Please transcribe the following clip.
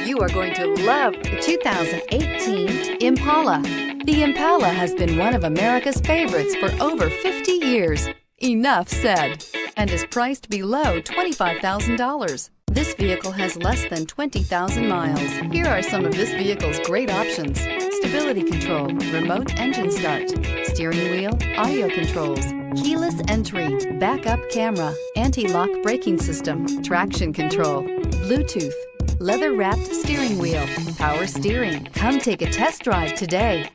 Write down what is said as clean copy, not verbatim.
You are going to love the 2018 Impala. The Impala has been one of America's favorites for over 50 years. Enough said. And is priced below $25,000. This vehicle has less than 20,000 miles. Here are some of this vehicle's great options: stability control, remote engine start, steering wheel audio controls, keyless entry, backup camera, anti-lock braking system, traction control, Bluetooth, leather-wrapped steering wheel, power steering. Come take a test drive today.